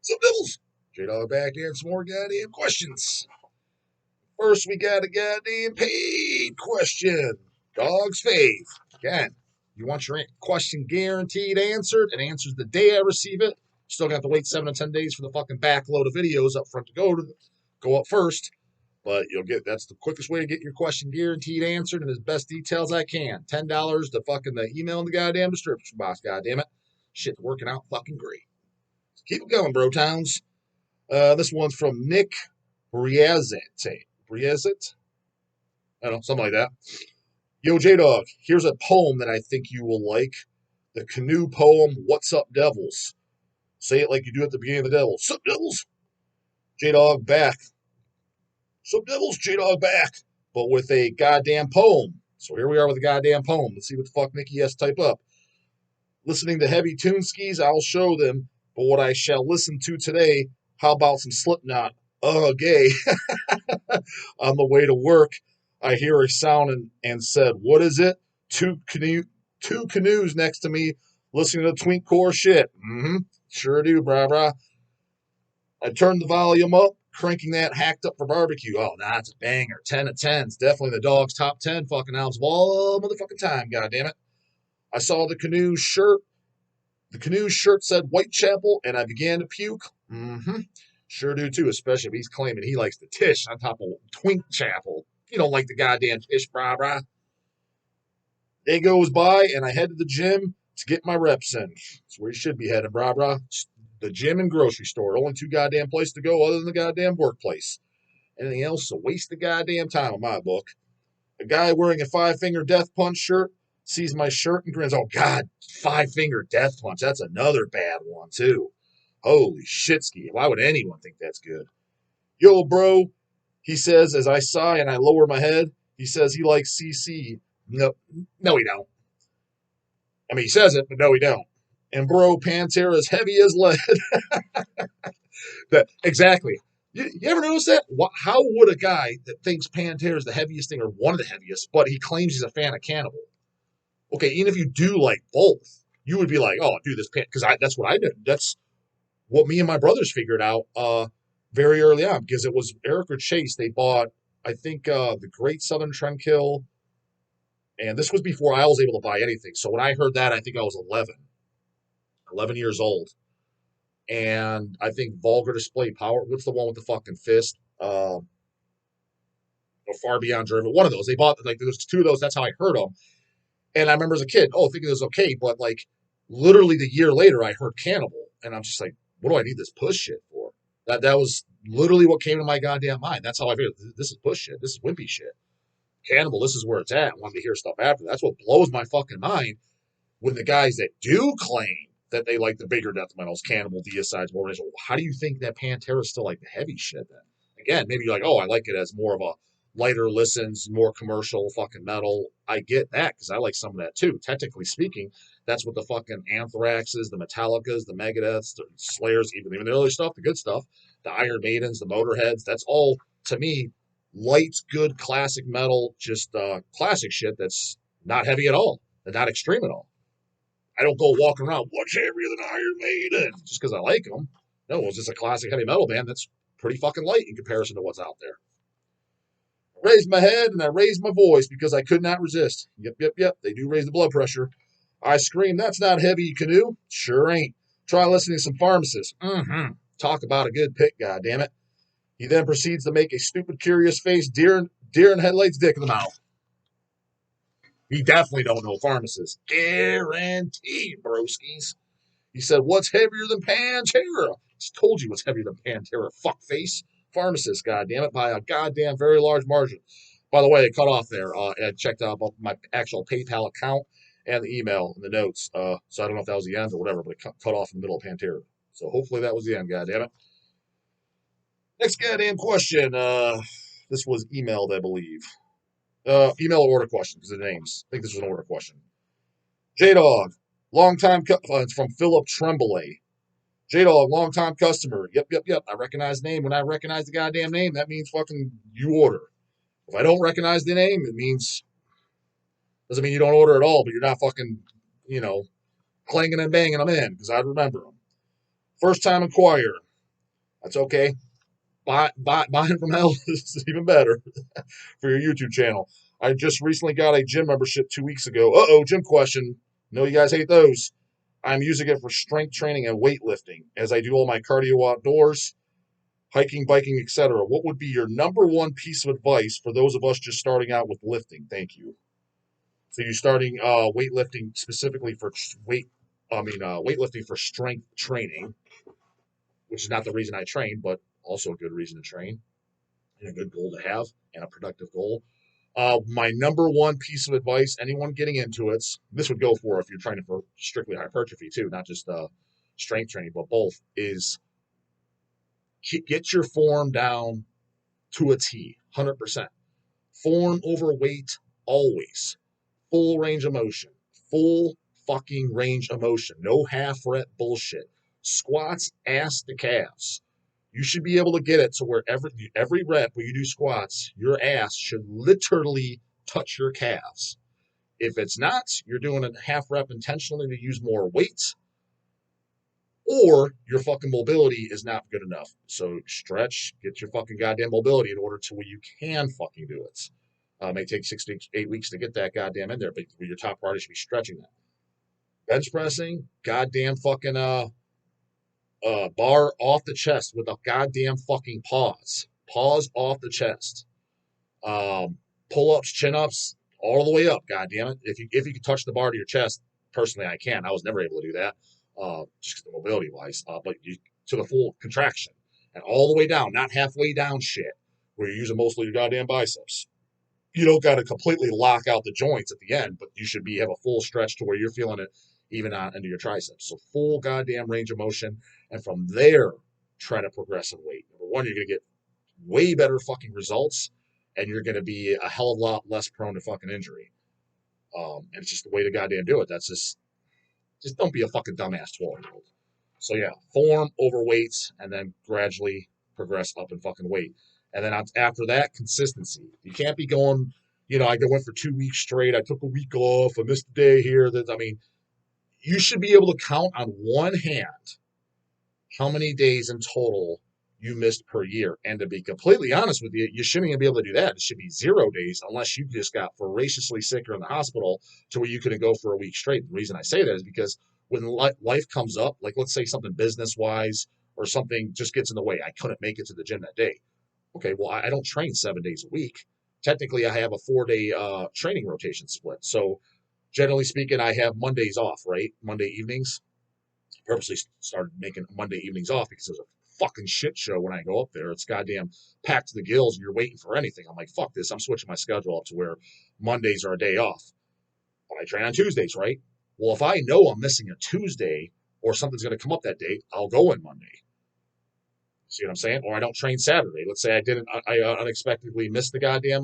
What's up, Devils? J-Dog back to answer some more goddamn questions. First, we got a goddamn paid question. Dog's fave. Again, you want your question guaranteed answered. It answers the day I receive it. Still got to wait 7 to 10 days for the fucking backload of videos up front to go up first. But that's the quickest way to get your question guaranteed answered in as best details I can. $10 to fucking the email in the goddamn description box, goddammit. Shit's working out fucking great. So keep it going, bro towns. This one's from Nick Briazet. Briazet? I don't know, something like that. Yo, J-Dog, here's a poem that I think you will like. The Canoe poem, What's Up, Devils? Say it like you do at the beginning of the Devils. Sup, Devils? J-Dog back. Sup, Devils? J-Dog back. But with a goddamn poem. So here we are with a goddamn poem. Let's see what the fuck Nicky has to type up. Listening to heavy tune skis, I'll show them. But what I shall listen to today, how about some Slipknot? Gay. On the way to work, I hear a sound and said, what is it? Two canoes next to me listening to twink core shit. Sure do, brah. I turned the volume up, cranking that hacked up for barbecue. Oh, nah, it's a banger. 10 of 10s. Definitely the Dog's top 10 fucking albums of all motherfucking time, goddammit. I saw the canoe shirt. The canoe shirt said Whitechapel, and I began to puke. Sure do, too, especially if he's claiming he likes the Tish on top of Twink Chapel. You don't like the goddamn Tish, brah. Day goes by, and I head to the gym to get my reps in. That's where you should be heading, brah. The gym and grocery store. Only two goddamn places to go other than the goddamn workplace. Anything else is a waste of goddamn time in my book. A guy wearing a 5-finger death punch shirt sees my shirt and grins. Oh, God, 5-finger death punch. That's another bad one, too. Holy shitski. Why would anyone think that's good? Yo, bro, he says as I sigh and I lower my head. He says he likes CC. No, he don't. I mean, he says it, but no, he don't. And bro, Pantera is heavy as lead. Exactly. You ever notice that? How would a guy that thinks Pantera is the heaviest thing or one of the heaviest, but he claims he's a fan of Cannibal? Okay, even if you do like both, you would be like, oh, dude, this because that's what I did. That's what me and my brothers figured out very early on, because it was Eric or Chase. They bought, I think, the Great Southern Trendkill, and this was before I was able to buy anything. So when I heard that, I think I was 11 years old. And I think Vulgar Display Power, what's the one with the fucking fist? Or Far Beyond Driven, one of those. They bought, like, there's two of those, that's how I heard them. And I remember as a kid, thinking it was okay, but, like, literally the year later, I heard Cannibal, and I'm just like, what do I need this push shit for? That was literally what came to my goddamn mind. That's how I figured, this is push shit. This is wimpy shit. Cannibal, this is where it's at. I wanted to hear stuff after. That's what blows my fucking mind when the guys that do claim that they like the bigger death metals, Cannibal, Deicides, Morbidation. How do you think that Pantera is still like the heavy shit then? Again, maybe you're like, oh, I like it as more of a lighter listens, more commercial fucking metal. I get that because I like some of that too. Technically speaking, that's what the fucking Anthraxes, the Metallicas, the Megadeths, the Slayers, even the early stuff, the good stuff, the Iron Maidens, the Motorheads, that's all, to me, light, good, classic metal, just classic shit that's not heavy at all and not extreme at all. I don't go walking around, what's heavier than Iron Maiden? Just because I like them. No, it's just a classic heavy metal band that's pretty fucking light in comparison to what's out there. I raised my head and I raised my voice because I could not resist. Yep. They do raise the blood pressure. I screamed, that's not heavy, Canoe. Sure ain't. Try listening to some Pharmacists. Talk about a good pick, goddammit. He then proceeds to make a stupid, curious face, deer in headlights, dick in the mouth. He definitely don't know Pharmacists. Guaranteed, broskies. He said, what's heavier than Pantera? Just told you what's heavier than Pantera, fuckface. Pharmacist, goddammit, by a goddamn very large margin. By the way, it cut off there. I checked out my actual PayPal account and the email and the notes. So I don't know if that was the end or whatever, but it cut off in the middle of Pantera. So hopefully that was the end, goddammit. Next goddamn question. This was emailed, I believe. Email or order question because of the names. I think this was an order question. J-Dog, long-time, it's from Philip Tremblay. J-Dog, long-time customer. Yep. I recognize the name. When I recognize the goddamn name, that means fucking you order. If I don't recognize the name, it means, doesn't mean you don't order at all, but you're not fucking, clanging and banging them in because I remember them. First time inquirer. That's okay. Buying from hell is even better for your YouTube channel. I just recently got a gym membership 2 weeks ago. Gym question. No, you guys hate those. I'm using it for strength training and weightlifting as I do all my cardio outdoors, hiking, biking, etc. What would be your number one piece of advice for those of us just starting out with lifting? Thank you. So you're starting weightlifting specifically for weightlifting for strength training, which is not the reason I train, but also a good reason to train and a good goal to have and a productive goal. My number one piece of advice, anyone getting into it, this would go for if you're training for strictly hypertrophy too, not just strength training, but both, is get your form down to a T, 100%. Form over weight always. Full range of motion. Full fucking range of motion. No half rep bullshit. Squats, ass to calves. You should be able to get it to where every rep where you do squats, your ass should literally touch your calves. If it's not, you're doing a half rep intentionally to use more weight, or your fucking mobility is not good enough. So stretch, get your fucking goddamn mobility in order to where you can fucking do it. It may take 6 to 8 weeks to get that goddamn in there, but your top priority should be stretching that. Bench pressing, goddamn fucking bar off the chest with a goddamn fucking pause. Pause off the chest. Pull ups, chin ups, all the way up. God damn it! If you can touch the bar to your chest, personally, I can. I was never able to do that, just because the mobility wise. But you to the full contraction and all the way down, not halfway down shit, where you're using mostly your goddamn biceps. You don't got to completely lock out the joints at the end, but you should have a full stretch to where you're feeling it even on into your triceps. So full goddamn range of motion, and from there, try to progress in weight. Number one, you're gonna get way better fucking results, and you're going to be a hell of a lot less prone to fucking injury. And it's just the way to goddamn do it. That's just don't be a fucking dumbass 12-year-old. So yeah, form, overweight, and then gradually progress up in fucking weight. And then after that, consistency. You can't be going, I went for 2 weeks straight. I took a week off. I missed a day here. I mean, you should be able to count on one hand how many days in total you missed per year. And to be completely honest with you, you shouldn't even be able to do that. It should be 0 days unless you just got voraciously sick or in the hospital to where you couldn't go for a week straight. The reason I say that is because when life comes up, like let's say something business wise or something just gets in the way, I couldn't make it to the gym that day. Okay, well, I don't train 7 days a week. Technically, I have a 4 day training rotation split. So generally speaking, I have Mondays off, right? Monday evenings. Purposely started making Monday evenings off because it was a fucking shit show when I go up there. It's goddamn packed to the gills and you're waiting for anything. I'm like, fuck this. I'm switching my schedule up to where Mondays are a day off. But I train on Tuesdays, right? Well, if I know I'm missing a Tuesday or something's going to come up that day, I'll go in Monday. See what I'm saying? Or I don't train Saturday. Let's say I unexpectedly missed the goddamn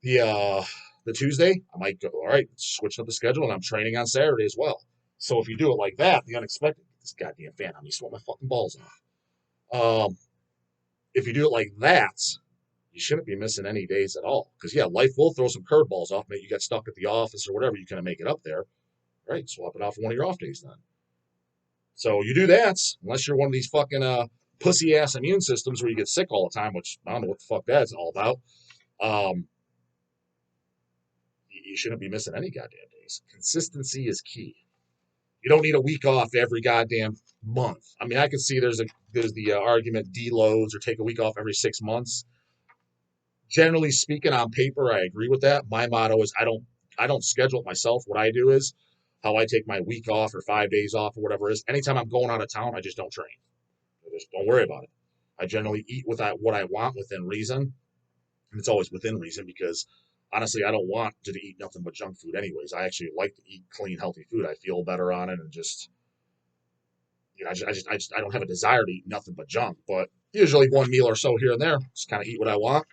the uh the Tuesday. I might go, all right, switching up the schedule and I'm training on Saturday as well. So if you do it like that, the unexpected, this goddamn fan on me sweat my fucking balls off. If you do it like that, you shouldn't be missing any days at all. Because yeah, life will throw some curveballs off. Maybe you got stuck at the office or whatever, you couldn't make it up there. Right, swap it off for one of your off days then. So you do that, unless you're one of these fucking pussy ass immune systems where you get sick all the time, which I don't know what the fuck that's all about. Um, you shouldn't be missing any goddamn days. Consistency is key. You don't need a week off every goddamn month. I mean, I can see there's the argument deloads or take a week off every 6 months. Generally speaking, on paper, I agree with that. My motto is I don't schedule it myself. What I do is how I take my week off or 5 days off or whatever it is. Anytime I'm going out of town, I just don't train. I just don't worry about it. I generally eat what I want within reason, and it's always within reason because honestly, I don't want to eat nothing but junk food anyways. I actually like to eat clean, healthy food. I feel better on it, and just I don't have a desire to eat nothing but junk. But usually one meal or so here and there, just kind of eat what I want,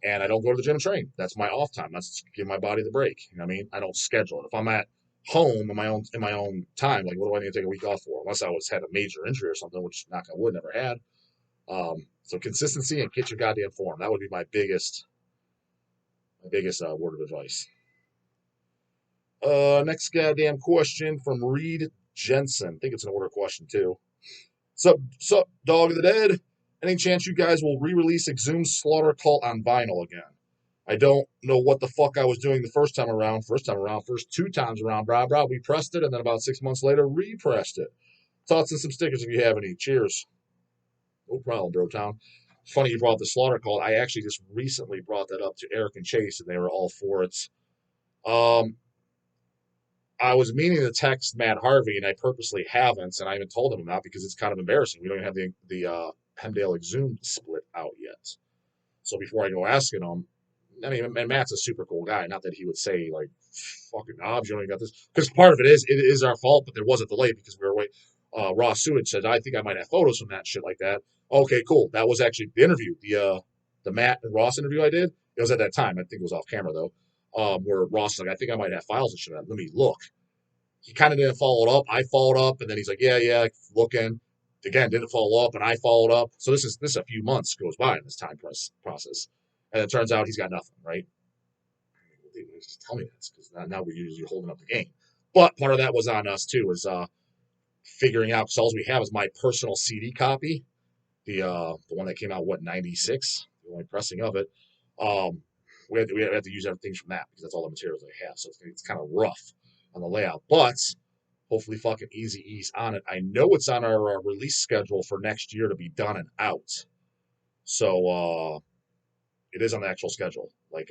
and I don't go to the gym and train. That's my off time. That's give my body the break. You know what I mean? I don't schedule it. If I'm at home in my own time, like what do I need to take a week off for? Unless I was had a major injury or something, which knock on wood never had. So consistency and get your goddamn form. That would be my biggest word of advice. Next goddamn question from Reed Jensen. I think it's an order question too. Sup, Dog of the Dead. Any chance you guys will re-release Exhum's Slaughter Cult on vinyl again? I don't know what the fuck I was doing the first time around. First two times around, brah. We pressed it, and then about 6 months later, repressed it. Thoughts and some stickers if you have any. Cheers. No problem, bro town. Funny you brought the Slaughter Cult. I actually just recently brought that up to Eric and Chase, and they were all for it. Um, I was meaning to text Matt Harvey, and I purposely haven't, and I haven't told him that because it's kind of embarrassing. We don't even have the Hemdale Exhumed split out yet. So before I go asking him, I mean, and Matt's a super cool guy. Not that he would say like, "Fucking knobs, you only got this," because part of it is our fault, but there was a delay because we were waiting. Ross Sewage said, "I think I might have photos from that shit like that." Okay, cool. That was actually the interview, the Matt and Ross interview I did. It was at that time. I think it was off camera though. Where Ross was like, "I think I might have files and shit. Let me look." He kind of didn't follow it up. I followed up, and then he's like, "Yeah, looking." Again, didn't follow up, and I followed up. So this is a few months goes by in this time process, and it turns out he's got nothing. Right? Just tell me this because now we're usually holding up the game. But part of that was on us too, is figuring out because all we have is my personal CD copy, the one that came out '96, the only pressing of it. Um, we had to use everything from that because that's all the materials I have. So it's kind of rough on the layout, but hopefully fucking easy ease on it. I know it's on our release schedule for next year to be done and out. So it is on the actual schedule, like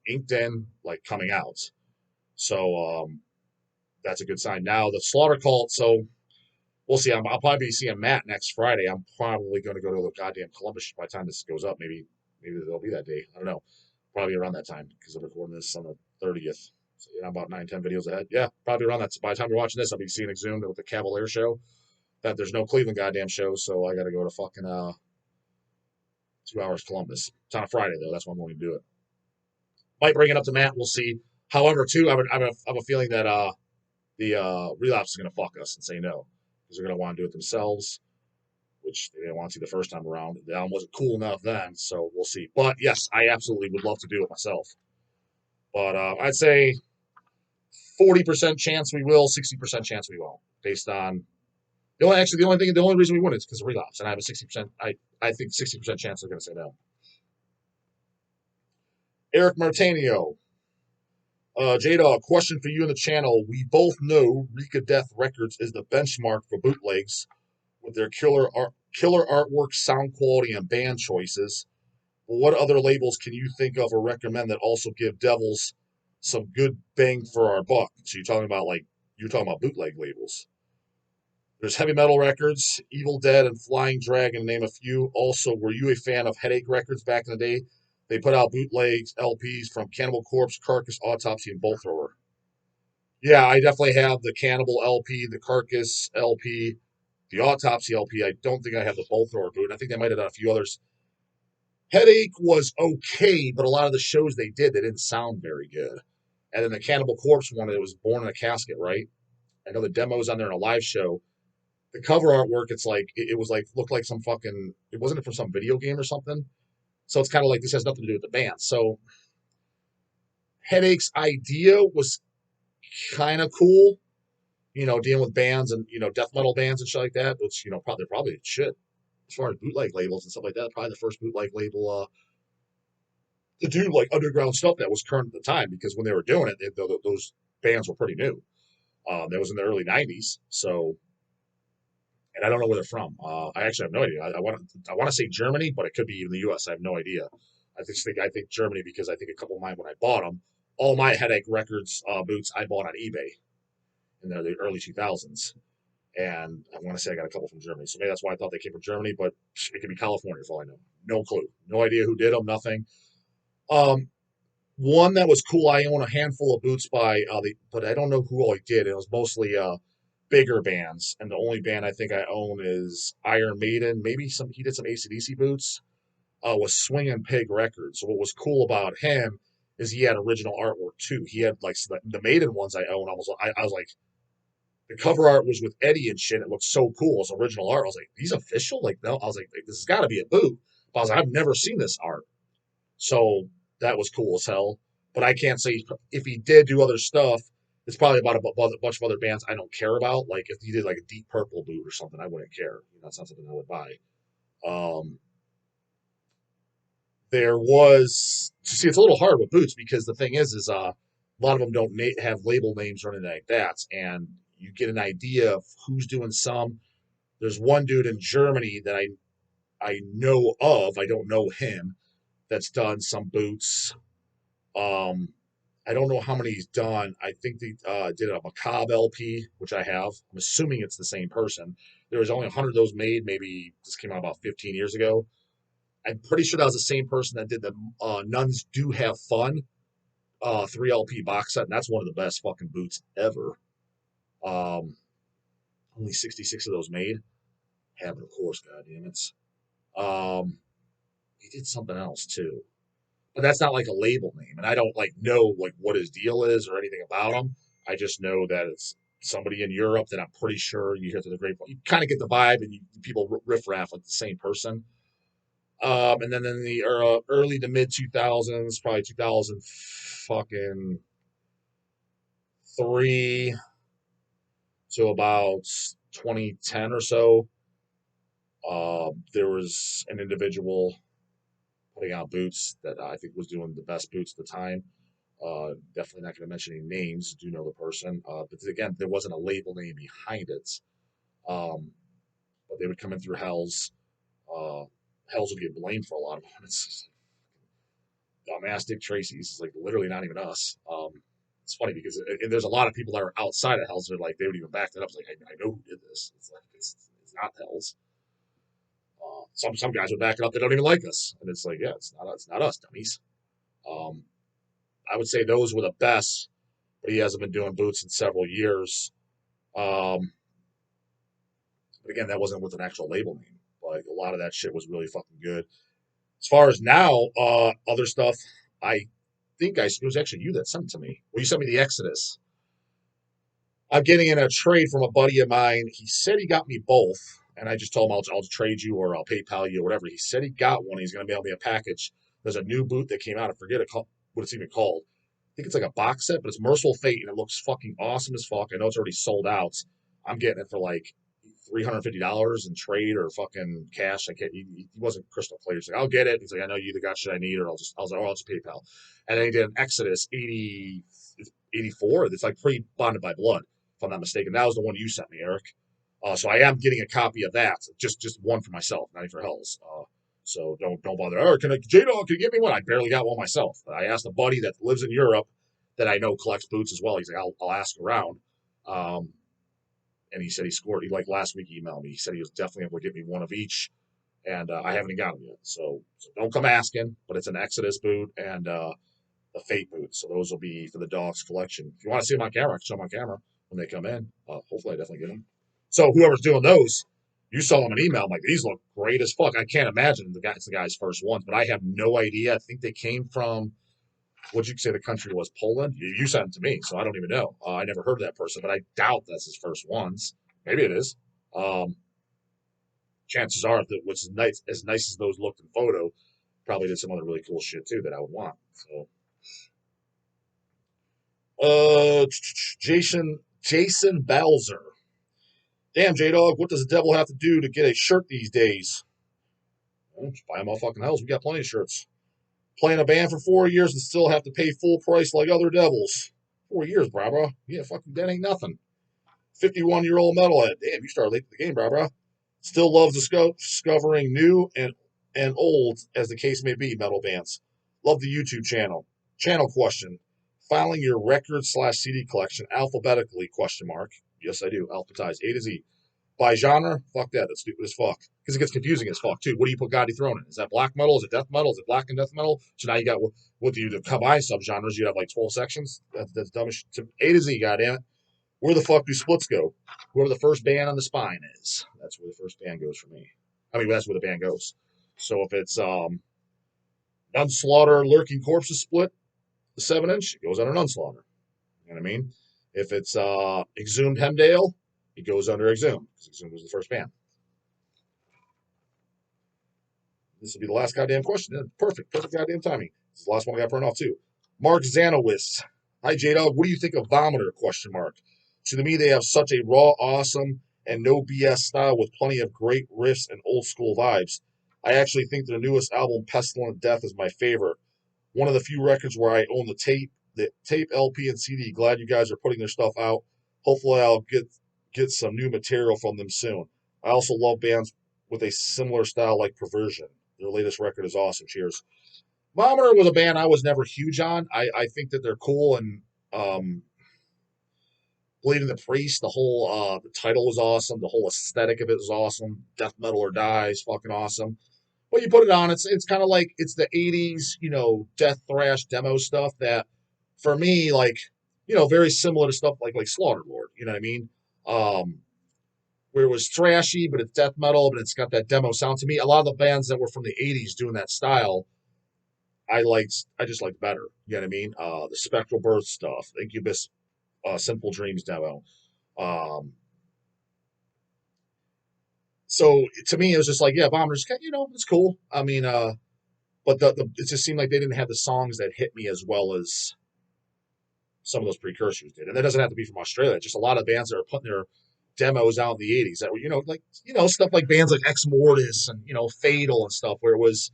inked in, like coming out. So that's a good sign. Now the Slaughter Cult. So we'll see. I'll probably be seeing Matt next Friday. I'm probably going to go to the goddamn Columbus by the time this goes up. Maybe they'll be that day. I don't know. Probably around that time because I'm recording this on the 30th. So yeah, about 9, 10 videos ahead. Yeah, probably around that. So by the time you're watching this, I'll be seeing Exhumed with the Cavalier show. That there's no Cleveland goddamn show, so I got to go to fucking 2 hours Columbus. It's on a Friday though. That's when I'm going to do it. Might bring it up to Matt. We'll see. However, too, I have a feeling that the relapse is going to fuck us and say no because they're going to want to do it themselves, which they didn't want to the first time around. The album wasn't cool enough then, so we'll see. But yes, I absolutely would love to do it myself. But I'd say 40% chance we will, 60% chance we won't, based on the only reason we wouldn't is because of relapse, and I have a 60%. I think 60% chance they're going to say no. Eric Martinio, J-Dog, question for you in the channel. We both know Rika Death Records is the benchmark for bootlegs with their killer artwork, sound quality, and band choices. But what other labels can you think of or recommend that also give Devils some good bang for our buck? So you're talking about bootleg labels. There's Heavy Metal Records, Evil Dead, and Flying Dragon, to name a few. Also, were you a fan of Headache Records back in the day? They put out bootlegs LPs from Cannibal Corpse, Carcass, Autopsy, and Bolt Thrower. Yeah, I definitely have the Cannibal LP, the Carcass LP, the Autopsy LP. I don't think I have the Bolt Thrower boot. I think they might have done a few others. Headache was okay, but a lot of the shows they didn't sound very good. And then the Cannibal Corpse one, it was Born in a Casket, right? I know the demos on there in a live show. The cover artwork, it's like it was like looked like some fucking. It wasn't from some video game or something. So it's kind of like this has nothing to do with the band. So Headache's idea was kind of cool, dealing with bands and death metal bands and shit like that. Which probably should, as far as bootleg labels and stuff like that. Probably the first bootleg label to do like underground stuff that was current at the time because when they were doing it, those bands were pretty new. That was in the early '90s, so and I don't know where they're from. I actually have no idea. I want to say Germany, but it could be even the U.S. I have no idea. I think Germany because I think a couple of mine when I bought them, all my Headache Records boots I bought on eBay in the early 2000s, and I want to say I got a couple from Germany. So maybe that's why I thought they came from Germany, but it could be California for all I know. No clue. No idea who did them. Nothing. Um, One that was cool. I own a handful of boots but I don't know who all I did. It was mostly bigger bands, and the only band I think I own is Iron Maiden. Maybe he did some AC/DC boots. Was Swingin' Pig Records. So what was cool about him is he had original artwork too. He had like the Maiden ones I own. I was like, the cover art was with Eddie and shit. It looked so cool. It's original art. I was like, these official? Like no. I was like, this has got to be a boot. But I was like, I've never seen this art. So that was cool as hell. But I can't say if he did do other stuff. It's probably about a bunch of other bands I don't care about. Like if you did like a Deep Purple boot or something, I wouldn't care. You know, it's not something I would buy. Um, there was see, it's a little hard with boots because the thing is a lot of them don't have label names or anything like that, and you get an idea of who's doing some. There's one dude in Germany that I know of. I don't know him. That's done some boots. Um, I don't know how many he's done. I think they did a Macabre LP, which I have. I'm assuming it's the same person. There was only 100 of those made. Maybe this came out about 15 years ago. I'm pretty sure that was the same person that did the Nuns Do Have Fun 3 LP box set, and that's one of the best fucking boots ever. Um, only 66 of those made. Have it, of course, God damn it. He did something else too. But that's not like a label name, and I don't like know like what his deal is or anything about him. I just know that it's somebody in Europe that I'm pretty sure you hear through the grapevine. You kind of get the vibe, and people riff raff like the same person. And then in the early to mid 2000s, probably 2000 fucking 3 to about 2010 or so, there was an individual putting out boots that I think was doing the best boots at the time. Definitely not going to mention any names. Do know the person, but again, there wasn't a label name behind it. Um, but they would come in through Hell's. Hell's would get blamed for a lot of them. It's dumbass Dick Tracy's. It's like literally not even us. It's funny because there's a lot of people that are outside of Hell's. They're like they would even back that up. It's like I know who did this. It's like it's not Hell's. Some guys would back it up. They don't even like us, and it's like yeah, it's not us, dummies. Um, I would say those were the best, but he hasn't been doing boots in several years. Um, but again, that wasn't with an actual label name. Like a lot of that shit was really fucking good. As far as now, other stuff, I think it was actually you that sent it to me. Well, you sent me the Exodus. I'm getting in a trade from a buddy of mine. He said he got me both, and I just told him I'll trade you or I'll PayPal you or whatever. He said he got one. He's going to mail me a package. There's a new boot that came out. I forget what it's even called. I think it's like a box set, but it's Merciful Fate, and it looks fucking awesome as fuck. I know it's already sold out. I'm getting it for like $350 in trade or fucking cash. I can't. He wasn't crystal clear. He's like, I'll get it. He's like, I know you the got shit I need, or I was like, oh, I'll just PayPal. And then he did an Exodus 84. It's like pre-bonded by blood, if I'm not mistaken. That was the one you sent me, Eric. So I am getting a copy of that, just one for myself, not even for Hell's. So don't bother. Oh, J-Dog, can you get me one? I barely got one myself. I asked a buddy that lives in Europe that I know collects boots as well. He's like, I'll ask around. And he said he scored. He like last week he emailed me. He said he was definitely able to get me one of each, and I haven't got them yet. So don't come asking. But it's an Exodus boot and a Fate boot. So those will be for the dogs collection. If you want to see them on camera, I can show them on camera when they come in. Hopefully I definitely get them. So whoever's doing those, you saw them in email. I'm like, these look great as fuck. I can't imagine it's the guy's first ones, but I have no idea. I think they came from what'd you say the country was? Poland? You sent it to me, so I don't even know. I never heard of that person, but I doubt that's his first ones. Maybe it is. Um, Chances are, that what's nice, as nice as those looked in photo, probably did some other really cool shit too that I would want. So, uh, Jason Balzer. Damn, J Dog, what does the devil have to do to get a shirt these days? Well, just buy them all fucking hells. We got plenty of shirts. Playing a band for 4 years and still have to pay full price like other devils. 4 years, bro. Yeah, fucking that ain't nothing. 51-year-old metalhead. Damn, you started late to the game, bro. Still loves discovering new and old, as the case may be, metal bands. Love the YouTube channel. Channel question. Filing your record/CD collection alphabetically, question mark. Yes, I do. Alphabetized A to Z. By genre, fuck that. That's stupid as fuck. Because it gets confusing as fuck, too. What do you put Gotti Throne in? Is that black metal? Is it death metal? Is it black and death metal? So now you got, what do you combine subgenres? You have like 12 sections? That's dumb as shit. A to Z, goddammit. Where the fuck do splits go? Whoever the first band on the spine is. That's where the first band goes for me. I mean, that's where the band goes. So if it's Nunslaughter Lurking Corpses split, the 7-inch, it goes under Nunslaughter. You know what I mean? If it's Exhumed Hemdale, it goes under Exhumed, because Exhumed was the first band. This will be the last goddamn question. Perfect goddamn timing. This is the last one I got burned off, too. Mark Zanowitz. Hi, J-Dog. What do you think of Vomitor? Question mark. So to me, they have such a raw, awesome, and no BS style with plenty of great riffs and old school vibes. I actually think their newest album, Pestilent Death, is my favorite. One of the few records where I own the tape, LP, and CD. Glad you guys are putting their stuff out. Hopefully, I'll get some new material from them soon. I also love bands with a similar style like Perversion. Their latest record is awesome. Cheers. Vomiter was a band I was never huge on. I think that they're cool and um, Bleeding the Priest, the title was awesome. The whole aesthetic of it is awesome. Death Metal or Die is fucking awesome. But you put it on, it's kind of like it's the '80s, death thrash demo stuff that, for me, like, very similar to stuff like Slaughter Lord. You know what I mean? Um, where it was thrashy, but it's death metal, but it's got that demo sound. To me, a lot of the bands that were from the '80s doing that style, I just liked better. You know what I mean? The Spectral Birth stuff, Incubus, Simple Dreams demo. Um, so to me, it was just like, yeah, Bombers, it's cool. I mean, but it just seemed like they didn't have the songs that hit me as well as some of those precursors did. And that doesn't have to be from Australia. Just a lot of bands that are putting their demos out in the '80s that were, stuff like bands like Ex Mortis and Fatal and stuff, where it was,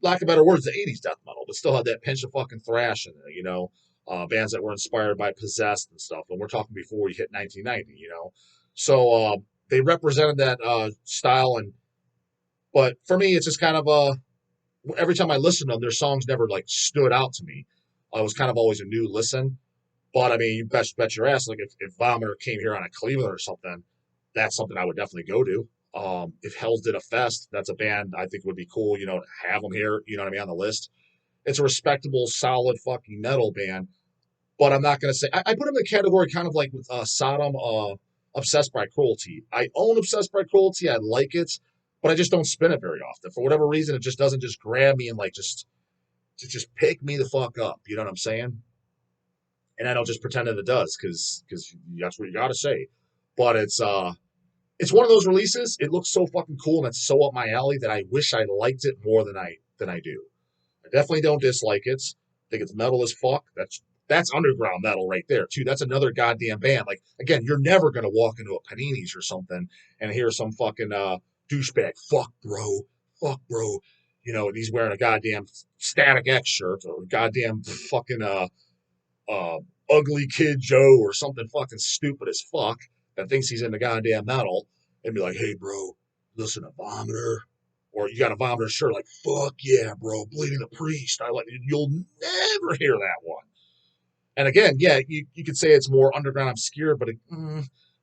lack of better words, the '80s death metal, but still had that pinch of fucking thrash in there. Bands that were inspired by Possessed and stuff. And we're talking before we hit 1990. So they represented that style. But for me, it's just kind of every time I listen to them, their songs never like stood out to me. It was kind of always a new listen. But I mean, you bet your ass, like if Vomiter came here on a Cleveland or something, that's something I would definitely go to. If Hells did a fest, that's a band I think would be cool, to have them here, you know what I mean, on the list. It's a respectable, solid fucking metal band. But I'm not going to say, I put them in the category kind of like with Sodom, Obsessed by Cruelty. I own Obsessed by Cruelty. I like it, but I just don't spin it very often. For whatever reason, it just doesn't just grab me and like just pick me the fuck up. You know what I'm saying? And I don't just pretend that it does because that's what you got to say. But it's one of those releases. It looks so fucking cool and it's so up my alley that I wish I liked it more than I do. I definitely don't dislike it. I think it's metal as fuck. That's underground metal right there too. That's another goddamn band. Like, again, you're never gonna walk into a Panini's or something and hear some fucking douchebag, fuck bro. And he's wearing a goddamn Static X shirt or goddamn fucking uh, ugly kid Joe or something fucking stupid as fuck that thinks he's in the goddamn metal and be like, hey bro, listen to Vomiter. Or you got a Vomiter shirt, like, fuck yeah, bro, Bleeding the Priest. You'll never hear that one. And again, yeah, you could say it's more underground obscure, but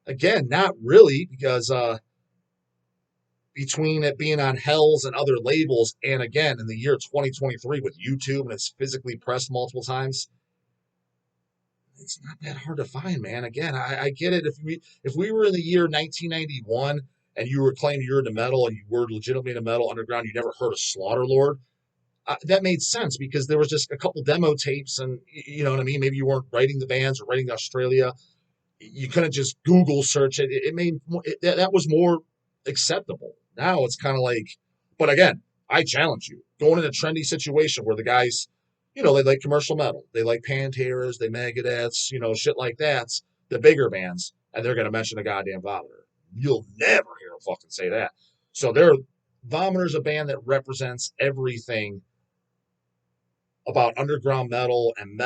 again, not really, because between it being on Hells and other labels, and again, in the year 2023 with YouTube and it's physically pressed multiple times, it's not that hard to find, man. Again, I get it. If we were in the year 1991 and you were claiming you're into metal and you were legitimately into metal underground, you never heard of Slaughter Lord. That made sense because there was just a couple demo tapes, and you know what I mean. Maybe you weren't writing the bands or writing to Australia. You couldn't just Google search it. It made that was more acceptable. Now it's kind of like, but again, I challenge you going in a trendy situation where the guys, they like commercial metal, they like Panteras, they Megadeths, shit like that. The bigger bands, and they're gonna mention a goddamn Vomiter. You'll never hear them fucking say that. So Vomiter's a band that represents everything about underground metal and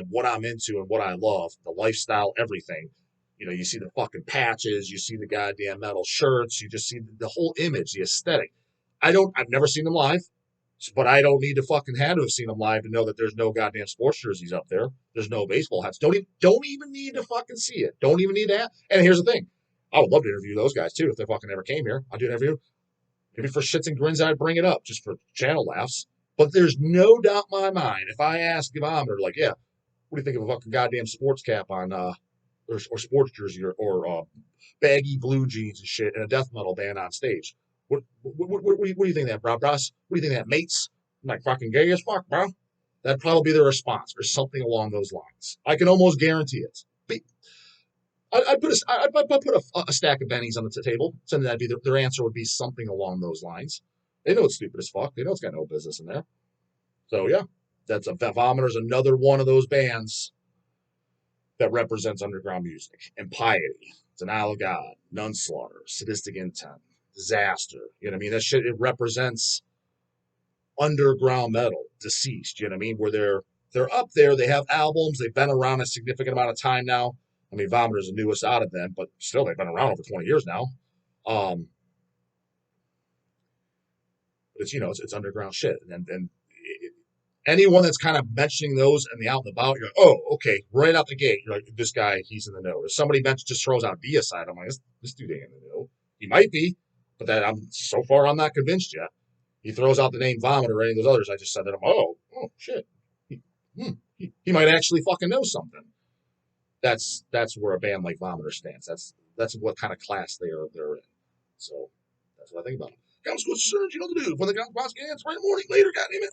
what I'm into and what I love, the lifestyle, everything. You see the fucking patches, you see the goddamn metal shirts, you just see the whole image, the aesthetic. I've never seen them live, but I don't need to fucking have to have seen them live to know that there's no goddamn sports jerseys up there. There's no baseball hats. Don't even need to fucking see it. Don't even need that. And here's the thing. I would love to interview those guys too if they fucking ever came here. I'd do an interview. Maybe for shits and grins, I'd bring it up just for channel laughs. But there's no doubt in my mind, if I ask Yvonne, like, yeah, what do you think of a fucking goddamn sports cap on, or sports jersey or baggy blue jeans and shit and a death metal band on stage? What do you think of that, bro, bros? What do you think of that, mates? I'm like, fucking gay as fuck, bro. That'd probably be their response or something along those lines. I can almost guarantee it. I'd put a stack of bennies on the table. So that'd be their answer would be something along those lines. They know it's stupid as fuck. They know it's got no business in there. So yeah. That's Vomitor's another one of those bands that represents underground music. Impiety, denial of God, nunslaughter, sadistic intent, disaster. You know what I mean? That shit, it represents underground metal, deceased. You know what I mean? Where they're up there, they have albums, they've been around a significant amount of time now. I mean, Vomitor's the newest out of them, but still they've been around over 20 years now. But it's, it's underground shit. And anyone that's kind of mentioning those and the out and about, you're like, oh, okay, right out the gate, you're like, this guy, he's in the know. If somebody just throws out Deicide, I'm like, this dude ain't in the know. He might be, but I'm not convinced yet. He throws out the name Vomitor or any of those others I just said that oh shit, he might actually fucking know something. That's where a band like Vomitor stands. That's what kind of class they're in. So that's what I think about them. Comes with surge, you know what to do. When the guns boss gets right in the morning later, goddamn it.